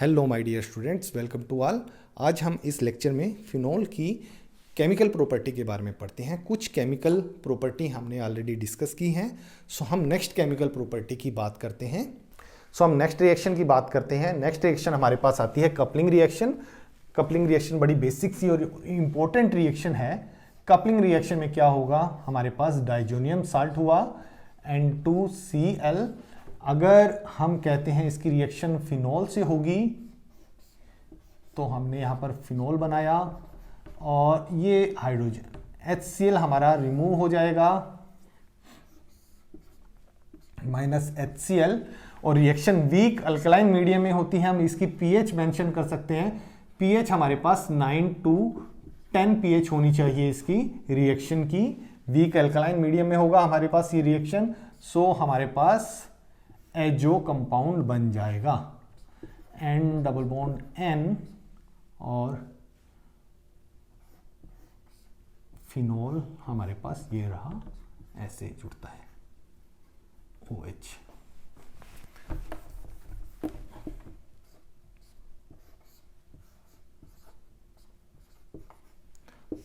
Hello my dear students, welcome to all. आज हम इस लेक्चर में फिनोल की केमिकल प्रॉपर्टी के बारे में पढ़ते हैं। कुछ केमिकल प्रॉपर्टी हमने ऑलरेडी डिस्कस की हैं। सो हम नेक्स्ट केमिकल प्रॉपर्टी की बात करते हैं। हम नेक्स्ट रिएक्शन की बात करते हैं। नेक्स्ट रिएक्शन हमारे पास आती है कपलिंग रिएक्शन। कपलिंग रिएक्शन बड़ी बेसिक सी और इम्पोर्टेंट रिएक्शन है। कपलिंग रिएक्शन में क्या होगा, हमारे पास डाइजोनियम साल्ट हुआ N2Cl। अगर हम कहते हैं इसकी रिएक्शन फिनोल से होगी तो हमने यहां पर फिनोल बनाया और ये हाइड्रोजन HCl हमारा रिमूव हो जाएगा -HCl। और रिएक्शन वीक अल्कलाइन मीडियम में होती है। हम इसकी pH मेंशन कर सकते हैं। pH हमारे पास 9 to 10 pH होनी चाहिए इसकी रिएक्शन की। वीक अल्कलाइन मीडियम में होगा हमारे पास ये रिएक्शन। सो हमारे पास एजो कंपाउंड बन जाएगा N डबल बॉन्ड N और फिनोल हमारे पास ये रहा, ऐसे जुड़ता है OH।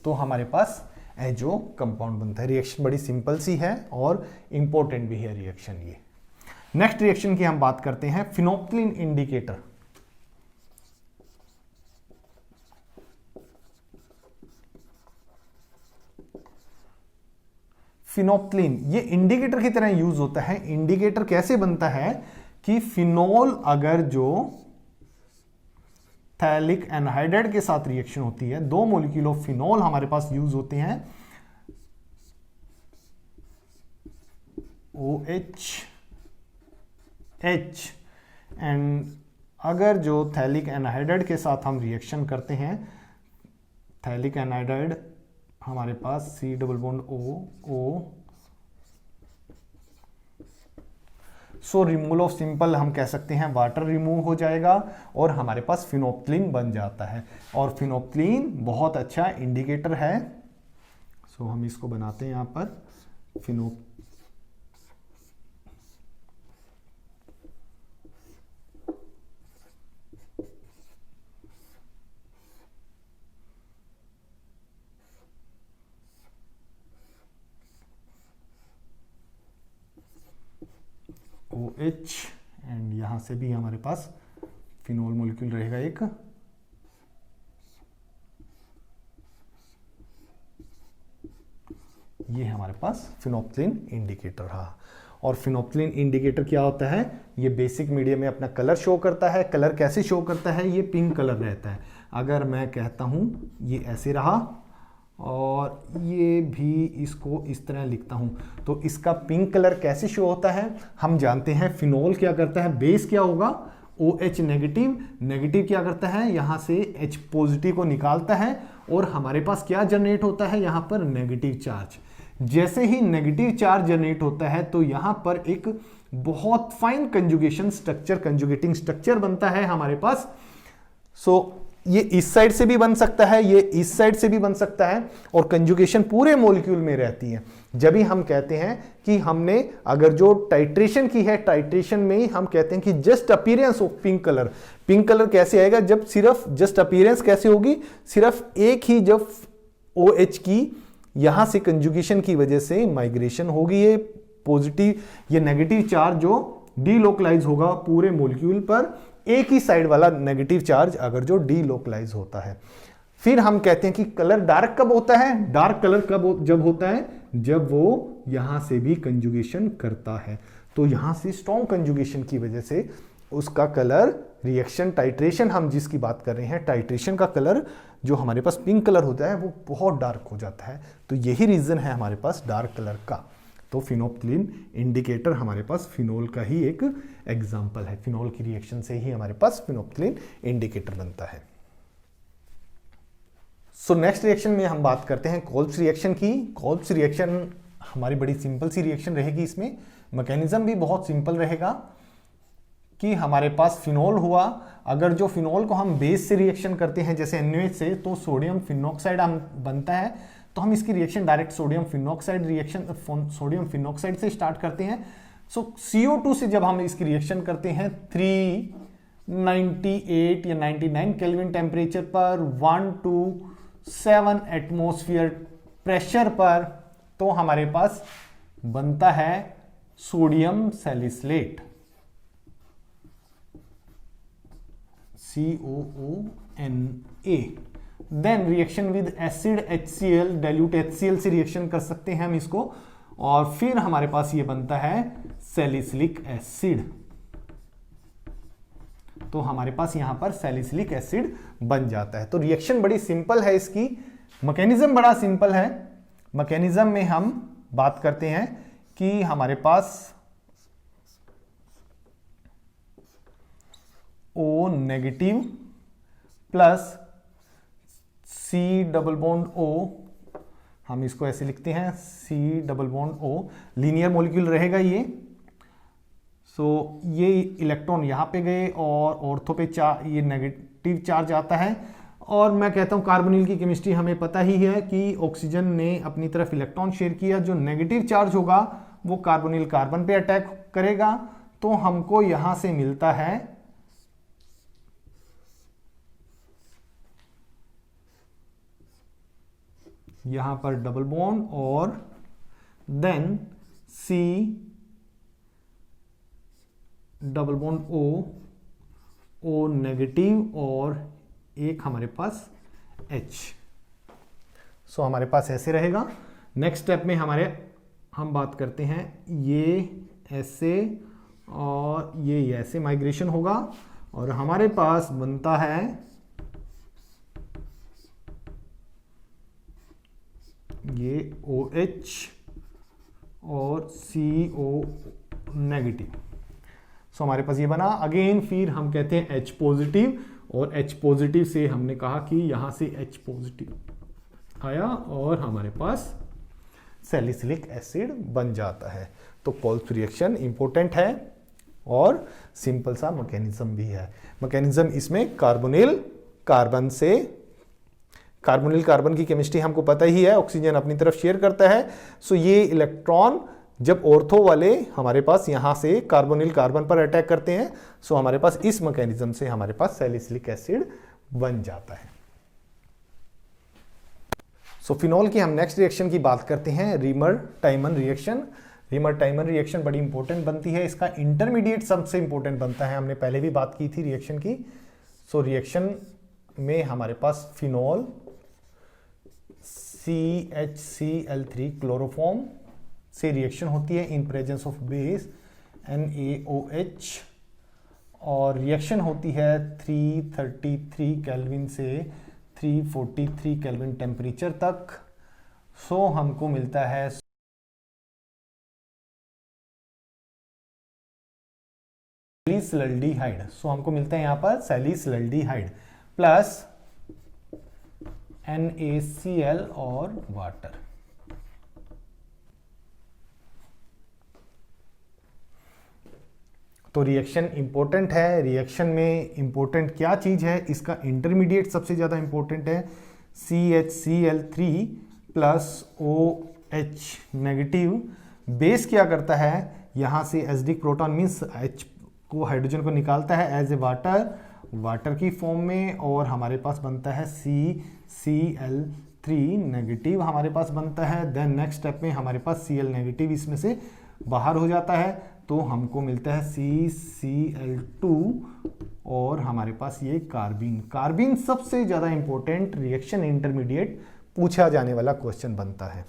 तो हमारे पास एजो कंपाउंड बनता है। रिएक्शन बड़ी सिंपल सी है और इंपॉर्टेंट भी है रिएक्शन ये। नेक्स्ट रिएक्शन की हम बात करते हैं फिनोप्थिलीन इंडिकेटर। फिनोप्थिलीन ये इंडिकेटर की तरह यूज होता है। इंडिकेटर कैसे बनता है कि फिनोल अगर जो थैलिक एनहाइड्राइड के साथ रिएक्शन होती है, 2 मॉलिक्यूल ऑफ फिनोल हमारे पास यूज होते हैं OH एंड अगर जो थैलिक एनहाइड्राइड के साथ हम रिएक्शन करते हैं, थैलिक एनहाइड्राइड हमारे पास C double bond O। So removal of simple हम कह सकते हैं वाटर रिमूव हो जाएगा और हमारे पास फिनोप्थिलीन बन जाता है। और फिनोप्थिलीन बहुत अच्छा इंडिकेटर है। सो हम इसको बनाते हैं यहां पर फिनोप OH एंड यहां से भी हमारे पास फिनोल मॉलिक्यूल रहेगा एक। ये हमारे पास फिनोप्थिलीन इंडिकेटर रहा। और फिनोप्थिलीन इंडिकेटर क्या होता है, ये बेसिक मीडियम में अपना कलर शो करता है। कलर कैसे शो करता है, ये पिंक कलर रहता है। अगर मैं कहता हूं ये ऐसे रहा और ये भी इसको इस तरह लिखता हूं तो इसका पिंक कलर कैसे शो होता है, हम जानते हैं। फिनोल क्या करता है, बेस क्या होगा OH नेगेटिव, नेगेटिव क्या करता है यहां से H पॉजिटिव को निकालता है और हमारे पास क्या जनरेट होता है यहां पर नेगेटिव चार्ज। जैसे ही नेगेटिव चार्ज जनरेट होता है तो यहां पर एक बहुत फाइन कंजुगेशन स्ट्रक्चर, कंजुगेटिंग स्ट्रक्चर बनता है हमारे पास। सो ये इस साइड से भी बन सकता है, ये इस साइड से भी बन सकता है और कंजुगेशन पूरे मॉलिक्यूल में रहती है। जब भी हम कहते हैं कि हमने अगर जो टाइट्रेशन की है, टाइट्रेशन में हम कहते हैं कि just appearance of pink colour. Pink colour कैसे आएगा, जब सिर्फ जस्ट अपीयरेंस कैसे होगी, सिर्फ एक ही जब OH की यहां से कंजुगेशन की वजह से माइग्रेशन होगी, ये पॉजिटिव ये नेगेटिव चार्ज जो डीलोकलाइज होगा पूरे मॉलिक्यूल पर, एक ही साइड वाला नेगेटिव चार्ज अगर जो डीलोकलाइज होता है। फिर हम कहते हैं कि कलर डार्क कब होता है, डार्क कलर कब जब होता है, जब वो यहां से भी कंजुगेशन करता है। तो यहां से स्ट्रॉन्ग कंजुगेशन की वजह से उसका कलर रिएक्शन टाइट्रेशन हम जिसकी बात कर रहे हैं, टाइट्रेशन का कलर जो हमारे पास पिंक कलर होता है वो बहुत डार्क हो जाता है। तो यही रीजन है हमारे पास डार्क कलर का। तो फिनोप्थिलीन इंडिकेटर हमारे पास फिनोल का ही एक एग्जाम्पल है। फिनोल की रिएक्शन से ही हमारे पास फिनोप्थिलीन इंडिकेटर बनता है। सो नेक्स्ट रिएक्शन में हम बात करते हैं कोल्ब्स रिएक्शन की। कोल्ब्स रिएक्शन हमारी बड़ी सिंपल सी रिएक्शन रहेगी। इसमें मैकेनिज्म भी बहुत सिंपल रहेगा कि हमारे पास फिनोल हुआ, अगर जो फिनोल को हम बेस से रिएक्शन करते हैं जैसे NaOH से, तो सोडियम फिनॉक्साइड बनता है। तो हम इसकी reaction direct sodium phenoxide reaction sodium phenoxide से स्टार्ट करते हैं। सो CO2 से जब हम इसकी रिएक्शन करते हैं 3 98 या 99 केल्विन टेम्परेचर पर 1 to 7 एटमॉस्फेयर प्रेशर पर, तो हमारे पास बनता है sodium salicylate, COONA। Then reaction with acid HCl, dilute HCl से रिएक्शन कर सकते हैं हम इसको, और फिर हमारे पास ये बनता है सैलिसिलिक एसिड। तो हमारे पास यहां पर सैलिसिलिक एसिड बन जाता है। तो रिएक्शन बड़ी सिंपल है, इसकी मैकेनिज्म बड़ा सिंपल है। मैकेनिज्म में हम बात करते हैं कि हमारे पास O negative plus C double bond O, हम इसको ऐसे लिखते हैं C double bond O, linear molecule रहेगा ये। ये इलेक्ट्रॉन यहां पे गए और ऑर्थो पे ये नेगेटिव चार्ज आता है। और मैं कहता हूं कार्बोनिल की केमिस्ट्री हमें पता ही है कि ऑक्सीजन ने अपनी तरफ इलेक्ट्रॉन शेयर किया, जो नेगेटिव चार्ज होगा वो कार्बोनिल कार्बन पे अटैक करेगा, तो हमको यहां से मिलता है यहां पर डबल बॉन्ड और then C double bond O negative और एक हमारे पास H। हमारे पास ऐसे रहेगा। नेक्स्ट स्टेप में हम बात करते हैं ये ऐसे और ये ऐसे माइग्रेशन होगा, और हमारे पास बनता है ये OH और CO नेगेटिव। हमारे पास ये बना। अगेन फिर हम कहते हैं H पॉजिटिव, और H पॉजिटिव से हमने कहा कि यहां से H पॉजिटिव आया और हमारे पास सैलिसिलिक एसिड बन जाता है। तो कोल्स रिएक्शन इंपॉर्टेंट है और सिंपल सा मैकेनिज्म भी है। मैकेनिज्म इसमें कार्बोनिल कार्बन की केमिस्ट्री हमको पता ही है, ऑक्सीजन अपनी तरफ शेयर करता है। ये इलेक्ट्रॉन जब ऑर्थो वाले हमारे पास यहां से कार्बोनिल कार्बन पर अटैक करते हैं, हमारे पास इस मैकेनिज्म से हमारे पास सैलिसिलिक एसिड बन जाता है। फिनॉल की हम नेक्स्ट रिएक्शन की बात करते हैं, रीमर-टाइमन रिएक्शन। रीमर-टाइमन रिएक्शन बड़ी इंपॉर्टेंट बनती है, इसका इंटरमीडिएट सबसे इंपॉर्टेंट बनता है, हमने पहले भी बात की थी रिएक्शन की। रिएक्शन में हमारे पास फिनॉल CHCl3 क्लोरोफॉर्म से रिएक्शन होती है in presence of base NaOH, और रिएक्शन होती है 333 केल्विन से 343 केल्विन टेम्परेचर तक। हमको मिलता है सैलिसिल्डिहाइड। हमको मिलता है यहां पर सैलिसिल्डिहाइड प्लस NaCl और वाटर। तो रिएक्शन इंपॉर्टेंट है। रिएक्शन में इंपॉर्टेंट क्या चीज है, इसका इंटरमीडिएट सबसे ज्यादा इंपॉर्टेंट है CHCl3 plus OH negative. Base क्या करता है, यहां से एसिडिक प्रोटॉन मींस H को, हाइड्रोजन को निकालता है एज ए वाटर की फॉर्म में, और हमारे पास बनता है CCl3 नेगेटिव हमारे पास बनता है। देन नेक्स्ट स्टेप में हमारे पास Cl नेगेटिव इसमें से बाहर हो जाता है, तो हमको मिलता है CCl2 और हमारे पास ये कार्बिन सबसे ज्यादा इंपॉर्टेंट रिएक्शन इंटरमीडिएट पूछा जाने वाला क्वेश्चन बनता है।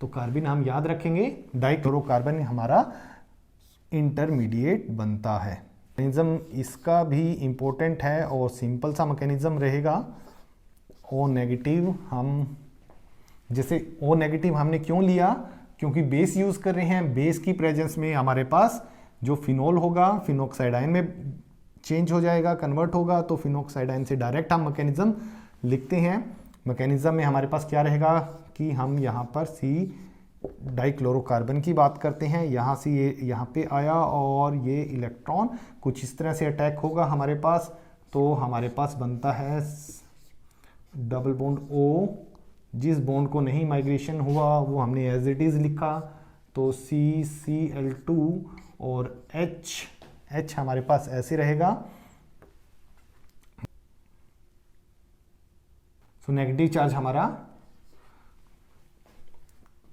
तो कार्बिन हम याद रखेंगे, डाइक्लोरोकार्बन हमारा इंटरमीडिएट बनता है। मैकेनिज्म इसका भी इंपॉर्टेंट है और सिंपल सा मैकेनिज्म रहेगा। O नेगेटिव O नेगेटिव हमने क्यों लिया, क्योंकि बेस यूज कर रहे हैं। बेस की प्रेजेंस में हमारे पास जो फिनॉल होगा फिनोक्साइड आयन में चेंज हो जाएगा, कन्वर्ट होगा, तो फिनोक्साइड आयन से डायरेक्ट हम मैकेनिज्म लिखते हैं। मैकेनिज्म में हमारे पास क्या रहेगा कि हम यहाँ पर डाइक्लोरोकार्बन की बात करते हैं, यहाँ से ये यहाँ पे आया और ये इलेक्ट्रॉन कुछ इस तरह से अटैक होगा हमारे पास, तो हमारे पास बनता है डबल बॉन्ड O। जिस बॉन्ड को नहीं माइग्रेशन हुआ वो हमने एज इट इज लिखा, तो CCl2 और H हमारे पास ऐसे रहेगा। सो नेगेटिव चार्ज हमारा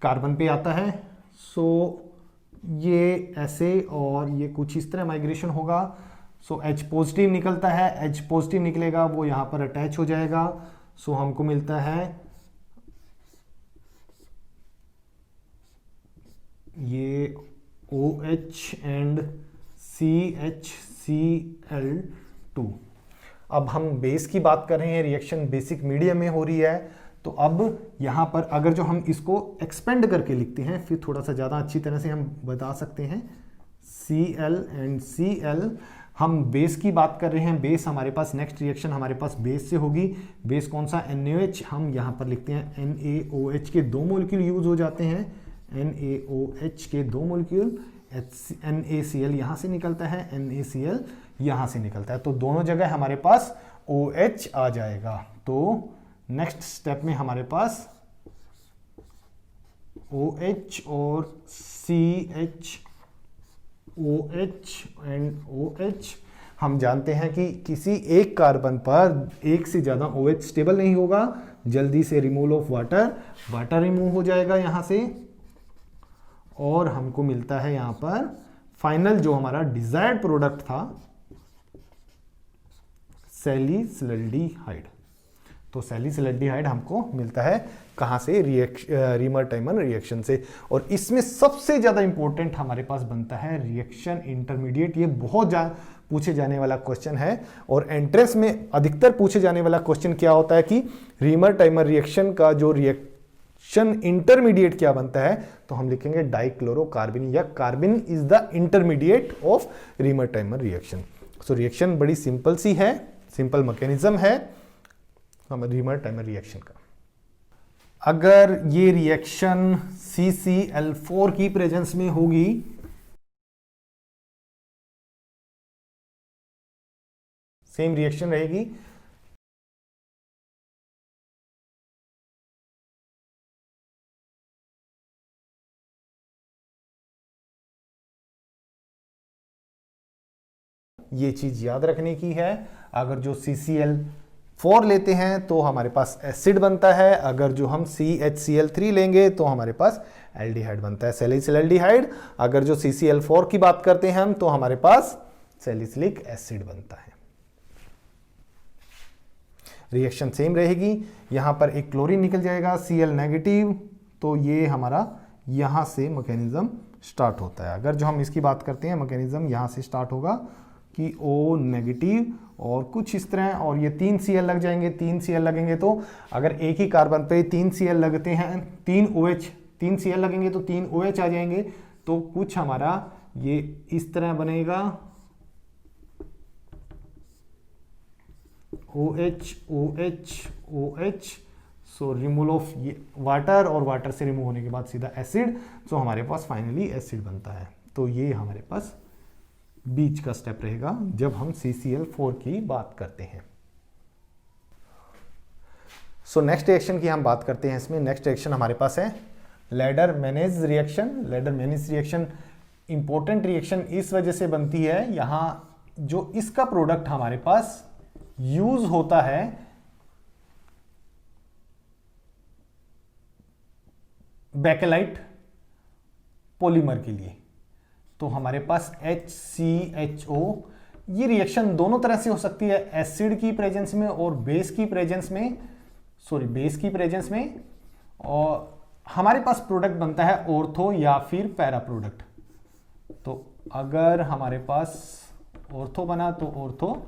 कार्बन पे आता है। सो ये ऐसे और ये कुछ इस तरह माइग्रेशन होगा। सो H पॉजिटिव निकलता है, H पॉजिटिव निकलेगा वो यहाँ पर अटैच हो जाएगा। सो हमको मिलता है ये OH एंड CHCl2। अब हम बेस की बात कर रहे हैं, रिएक्शन बेसिक मीडियम में हो रही है। तो अब यहाँ पर अगर जो हम इसको एक्सपेंड करके लिखते हैं, फिर थोड़ा सा ज़्यादा अच्छी तरह से हम बता सकते हैं, Cl एंड Cl। हम बेस की बात कर रहे हैं, बेस हमारे पास नेक्स्ट रिएक्शन हमारे पास बेस से होगी। बेस कौन सा? NaOH। हम यहाँ पर लिखते हैं NaOH के 2 मॉलिक्यूल यूज हो जाते हैं, NaOH के 2 मॉलिक्यूल। NaCl यहाँ से निकलता है, NaCl यहाँ से निकलता है, तो दोनों जगह हमारे पास OH आ जाएगा। तो नेक्स्ट स्टेप में हमारे पास OH और CHOH एंड OH। हम जानते हैं कि किसी एक कार्बन पर एक से ज़्यादा OH स्टेबल नहीं होगा, जल्दी से removal of water, water remove हो जाएगा यहाँ से, और हमको मिलता है यहाँ पर फाइनल जो हमारा डिजायर्ड प्रोडक्ट था, सैलिसिल्डिहाइड। तो सैलिसिल्डिहाइड हमको मिलता है कहाँ से? रीमर-टाइमर रिएक्शन से। और इसमें सबसे ज़्यादा इंपॉर्टेंट हमारे पास बनता है रिएक्शन इंटरमीडिएट। ये बहुत पूछे जाने वाला क्वेश्चन है, और एंट्रेंस में अधिकतर पूछे जाने वाला क्वेश्चन क्या होता है कि रीमर-टाइमर रिएक्शन का जो रिएक्शन इंटरमीडिएट क्या बनता है, तो हम लिखेंगे डाइक्लोरोकार्बिन, या carbene is the intermediate of Reimer Tiemann reaction. So reaction बड़ी सिंपल सी है, सिंपल मैकेनिज्म है रीमर-टाइमर रिएक्शन का। अगर ये रिएक्शन CCl4 की प्रेजेंस में होगी, सेम रिएक्शन रहेगी। ये चीज याद रखने की है। अगर जो CCl4 लेते हैं तो हमारे पास एसिड बनता है, अगर जो हम CHCl3 लेंगे तो हमारे पास एल्डिहाइड बनता है, सैलिसिल्डिहाइड। अगर जो CCl4 की बात करते हैं हम, तो हमारे पास सैलिसिलिक एसिड बनता है। रिएक्शन सेम रहेगी। यहां पर एक क्लोरीन निकल जाएगा, Cl नेगेटिव, तो ये हमारा यहां से मैकेनिज्म स्टार्ट होता है। अगर जो हम इसकी बात करते हैं, मैकेनिज्म यहां से स्टार्ट होगा कि O नेगेटिव और कुछ इस तरह, और ये 3 Cl लग जाएंगे। 3 Cl लगेंगे तो अगर एक ही कार्बन पे 3 Cl लगते हैं, 3 Cl लगेंगे तो 3 OH आ जाएंगे। तो कुछ हमारा ये इस तरह बनेगा, OH OH OH। So removal of water, और वाटर से रिमूव होने के बाद सीधा एसिड। सो हमारे पास फाइनली एसिड बनता है। तो ये हमारे पास बीच का स्टेप रहेगा जब हम CCl4 की बात करते हैं। सो नेक्स्ट रिएक्शन की हम बात करते हैं। इसमें नेक्स्ट रिएक्शन हमारे पास है ladder-manage reaction. Ladder-manage reaction important reaction इस वजह से बनती है, यहां जो इसका प्रोडक्ट हमारे पास यूज होता है बेकेलाइट पॉलीमर के लिए। तो हमारे पास HCHO, ये रिएक्शन दोनों तरह से हो सकती है, एसिड की प्रेजेंस में और बेस की प्रेजेंस में, बेस की प्रेजेंस में। और हमारे पास प्रोडक्ट बनता है ऑर्थो या फिर पैरा प्रोडक्ट। तो अगर हमारे पास ऑर्थो बना तो ऑर्थो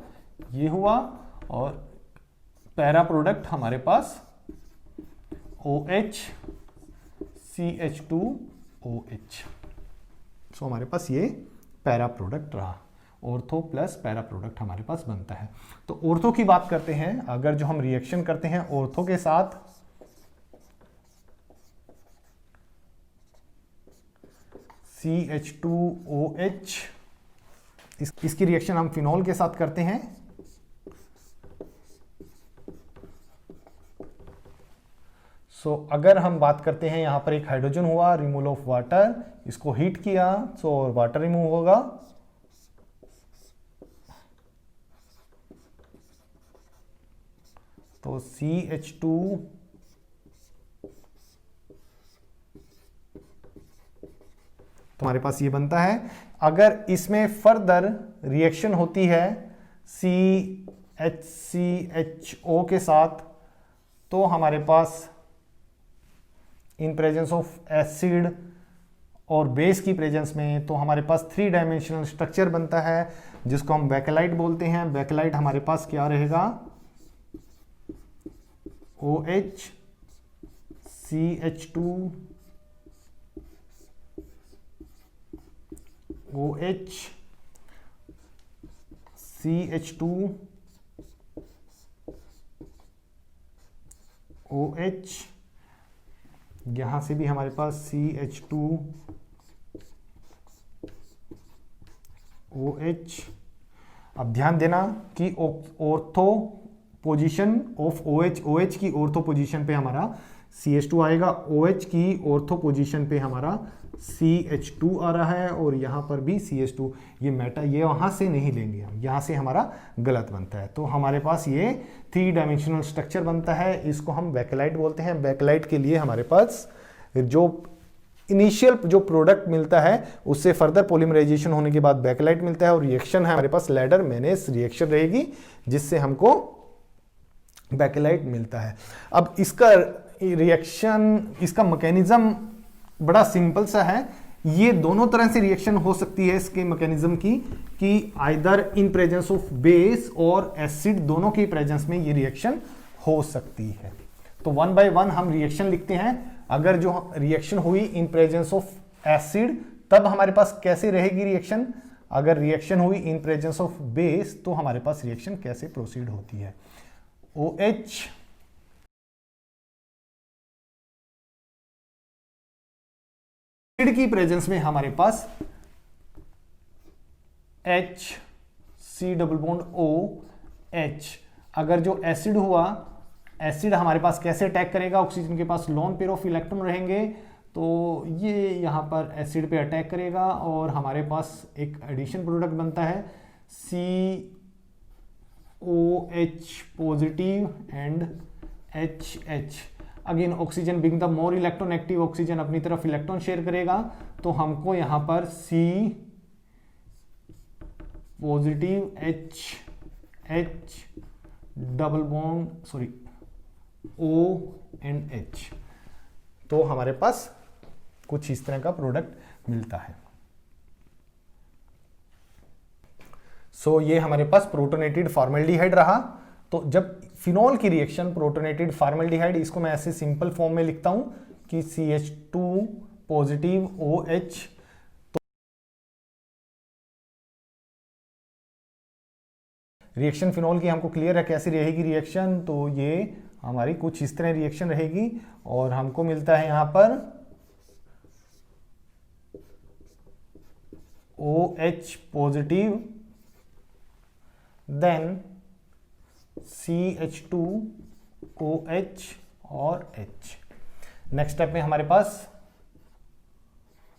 ये हुआ, और पैरा प्रोडक्ट हमारे पास OH CH2OH। सो हमारे पास ये पैरा प्रोडक्ट रहा, ऑर्थो प्लस पैरा प्रोडक्ट हमारे पास बनता है। तो ऑर्थो की बात करते हैं। अगर जो हम रिएक्शन करते हैं ऑर्थो के साथ, CH2OH, इसकी रिएक्शन हम फिनॉल के साथ करते हैं। अगर हम बात करते हैं, यहां पर एक हाइड्रोजन हुआ, रिमूवल ऑफ वाटर, इसको हीट किया, वाटर रिमूव होगा। तो तो CH2 हमारे पास ये बनता है। अगर इसमें फर्दर रिएक्शन होती है CHCHO के साथ, तो हमारे पास इन प्रेजेंस ऑफ एसिड और बेस की प्रेजेंस में, तो हमारे पास 3 डायमेंशनल स्ट्रक्चर बनता है जिसको हम बैकेलाइट बोलते हैं। बैकेलाइट हमारे पास क्या रहेगा, OH CH2 OH CH2 OH, यहां से भी हमारे पास CH2 OH। अब ध्यान देना कि ऑर्थो पोजीशन ऑफ OH की ऑर्थो पोजीशन पे हमारा CH2 आएगा, OH की ऑर्थो पोजीशन पे हमारा CH2 आ रहा है, और यहाँ पर भी CH2। ये ये वहाँ से नहीं लेंगे हम, यहाँ से हमारा गलत बनता है। तो हमारे पास ये 3 डायमेंशनल स्ट्रक्चर बनता है, इसको हम बैकेलाइट बोलते हैं। बैकेलाइट के लिए हमारे पास जो इनिशियल जो प्रोडक्ट मिलता है उससे फर्दर पॉलीमराइजेशन होने के बाद बैकेलाइट मिलता है, और रिएक्शन है हमारे पास लैडर मेनेस रिएक्शन रहेगी जिससे हमको बैकेलाइट मिलता है। अब इसका रिएक्शन, इसका मैकेनिज्म बड़ा सिंपल सा है। ये दोनों तरह से रिएक्शन हो सकती है इसके मैकेनिज्म की, कि either in presence of base और एसिड, दोनों की प्रेजेंस में ये रिएक्शन हो सकती है। तो 1 बाय 1 हम रिएक्शन लिखते हैं। अगर जो रिएक्शन हुई इन प्रेजेंस ऑफ एसिड, तब हमारे पास कैसे रहेगी रिएक्शन। अगर रिएक्शन हुई इन प्रेजेंस ऑफ बेस, तो हमारे पास रिएक्शन कैसे प्रोसीड होती है। OH की प्रेजेंस में हमारे पास HC डबल बॉन्ड OH। अगर जो एसिड हुआ, एसिड हमारे पास कैसे अटैक करेगा, ऑक्सीजन के पास लोन पेयर ऑफ इलेक्ट्रॉन रहेंगे, तो ये यहां पर एसिड पे अटैक करेगा और हमारे पास एक एडिशन प्रोडक्ट बनता है COH positive and HH। Again oxygen being the more electron active, oxygen अपनी तरफ इलेक्ट्रॉन शेयर करेगा, तो हमको यहां पर C positive H double bond O and H, तो हमारे पास कुछ इस तरह का प्रोडक्ट मिलता है। सो ये हमारे पास प्रोटोनेटेड फॉर्मेल्डिहाइड रहा। तो जब फिनॉल की रिएक्शन प्रोटोनेटेड फॉर्मेल्डिहाइड, इसको मैं ऐसे सिंपल फॉर्म में लिखता हूं कि CH2 पॉजिटिव OH। तो रिएक्शन फिनॉल की हमको क्लियर है कैसी रहेगी रिएक्शन, तो ये हमारी कुछ इस तरह रिएक्शन रहेगी, और हमको मिलता है यहां पर OH positive, then CH2 OH और H। नेक्स्ट स्टेप में हमारे पास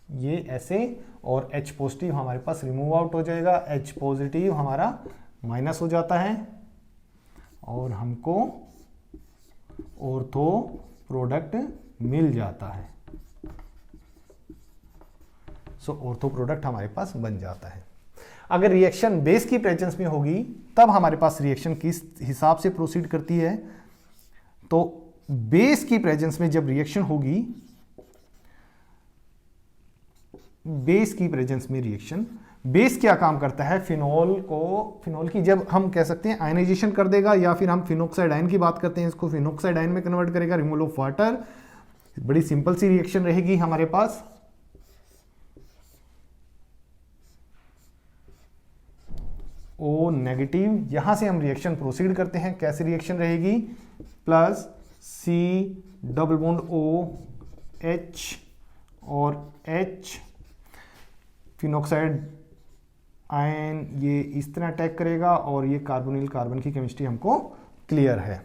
ये ऐसे, और H पॉजिटिव हमारे पास रिमूव आउट हो जाएगा, H पॉजिटिव हमारा माइनस हो जाता है, और हमको ऑर्थो प्रोडक्ट मिल जाता है। सो ऑर्थो प्रोडक्ट हमारे पास बन जाता है। अगर रिएक्शन बेस की प्रेजेंस में होगी, तब हमारे पास रिएक्शन किस हिसाब से प्रोसीड करती है। तो बेस की प्रेजेंस में जब रिएक्शन होगी, बेस की प्रेजेंस में रिएक्शन, बेस क्या काम करता है, फिनॉल की जब हम कह सकते हैं आयनाइजेशन कर देगा, या फिर हम फिनोक्साइड आयन की बात करते हैं, इसको फिनोक्साइड आयन में कन्वर्ट करेगा, रिमूवल ऑफ वाटर। बड़ी सिंपल सी रिएक्शन रहेगी हमारे पास। O नेगेटिव, यहां से हम रिएक्शन प्रोसीड करते हैं। कैसी रिएक्शन रहेगी, plus C double bond OH और H, फिनोक्साइड आयन ये इस तरह अटैक करेगा, और ये कार्बोनिल कार्बन की केमिस्ट्री हमको क्लियर है।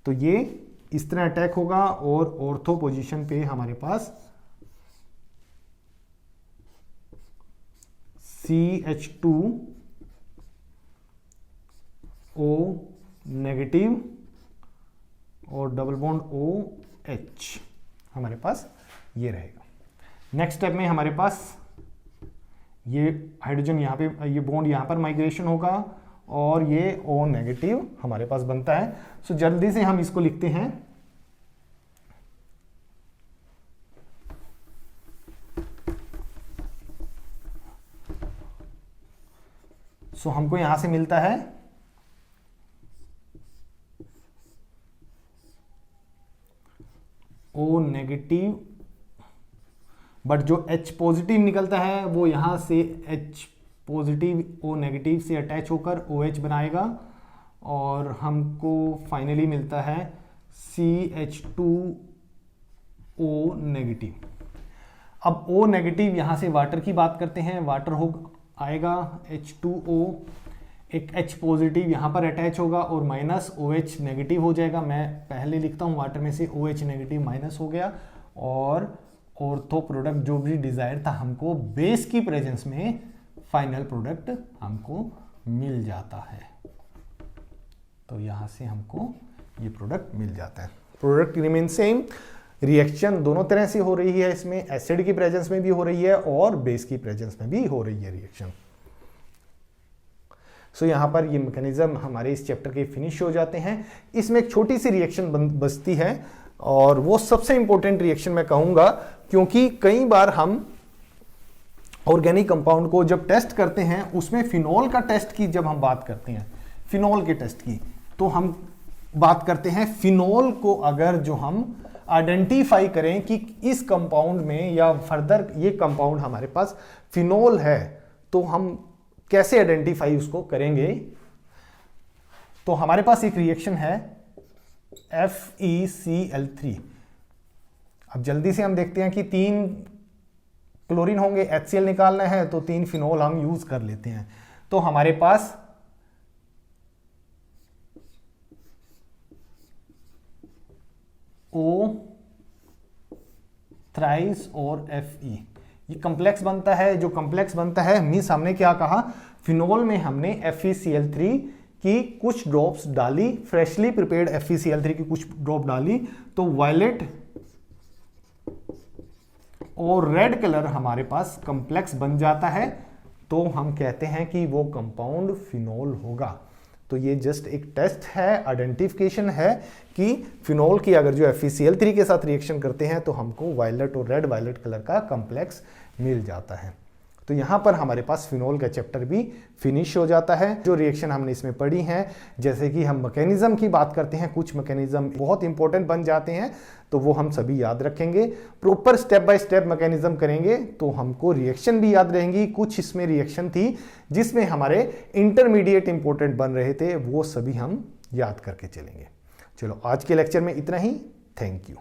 तो ये इस तरह अटैक होगा, और ऑर्थो पोजीशन पे हमारे पास CH2O नेगेटिव और डबल बॉन्ड OH हमारे पास ये रहेगा। नेक्स्ट स्टेप में हमारे पास ये हाइड्रोजन यहाँ पे, ये बॉन्ड यहाँ पर माइग्रेशन होगा और ये O नेगेटिव हमारे पास बनता है। सो जल्दी से हम इसको लिखते हैं। सो हमको यहां से मिलता है O नेगेटिव, बट जो H पॉजिटिव निकलता है वो यहां से H पॉजिटिव O नेगेटिव से अटैच होकर OH बनाएगा और हमको फाइनली मिलता है CH2O नेगेटिव। अब O नेगेटिव यहां से वाटर की बात करते हैं, वाटर हो आएगा H2O, एक H पॉजिटिव यहाँ पर अटैच होगा और माइनस OH नेगेटिव हो जाएगा। मैं पहले लिखता हूँ वाटर में से OH नेगेटिव माइनस हो गया और ऑर्थो प्रोडक्ट जो भी डिजायर था हमको बेस की प्रेजेंस में फाइनल प्रोडक्ट हमको मिल जाता है। तो यहाँ से हमको ये प्रोडक्ट मिल जाता है। प्रोडक्ट रिमेन सेम, रिएक्शन दोनों तरह से हो रही है, इसमें एसिड की प्रेजेंस में भी हो रही है और बेस की प्रेजेंस में भी हो रही है रिएक्शन। सो यहाँ पर ये मैकेनिज्म हमारे इस चैप्टर के फिनिश हो जाते हैं। इसमें एक छोटी सी रिएक्शन बचती है और वो सबसे इंपॉर्टेंट रिएक्शन मैं कहूंगा, क्योंकि कई बार हम ऑर्गेनिक कंपाउंड को जब टेस्ट करते हैं उसमें फिनॉल का टेस्ट की जब हम बात करते हैं, फिनॉल के टेस्ट की, तो हम बात करते हैं फिनॉल को अगर जो हम आइडेंटिफाई करें कि इस कंपाउंड में या फर्दर ये कंपाउंड हमारे पास फिनॉल है, तो हम कैसे आइडेंटिफाई उसको करेंगे। तो हमारे पास एक रिएक्शन है FeCl3। अब जल्दी से हम देखते हैं कि 3 क्लोरीन होंगे, HCl निकालना है तो 3 फिनॉल हम यूज कर लेते हैं। तो हमारे पास O थ्राइस और Fe ये कॉम्प्लेक्स बनता है। जो कॉम्प्लेक्स बनता है मींस हमने क्या कहा, फिनॉल में हमने FeCl3 की कुछ ड्रॉप्स डाली, फ्रेशली प्रिपेयर्ड FeCl3 की कुछ ड्रॉप डाली, तो वायलेट और रेड कलर हमारे पास कॉम्प्लेक्स बन जाता है। तो हम कहते हैं कि वो कंपाउंड फिनॉल होगा। तो ये जस्ट एक टेस्ट है, आइडेंटिफिकेशन है कि फिनॉल की अगर जो FeCl3 के साथ रिएक्शन करते हैं तो हमको वायलेट और रेड वायलेट कलर का कॉम्प्लेक्स मिल जाता है। तो यहाँ पर हमारे पास फिनॉल का चैप्टर भी फिनिश हो जाता है। जो रिएक्शन हमने इसमें पढ़ी हैं, जैसे कि हम मैकेनिज्म की बात करते हैं, कुछ मैकेनिज्म बहुत इंपॉर्टेंट बन जाते हैं तो वो हम सभी याद रखेंगे। Proper step by step mechanism करेंगे तो हमको रिएक्शन भी याद रहेंगी। कुछ इसमें रिएक्शन थी जिसमें हमारे इंटरमीडिएट इंपॉर्टेंट बन रहे थे, वो सभी हम याद करके चलेंगे। चलो आज के लेक्चर में इतना ही। Thank you.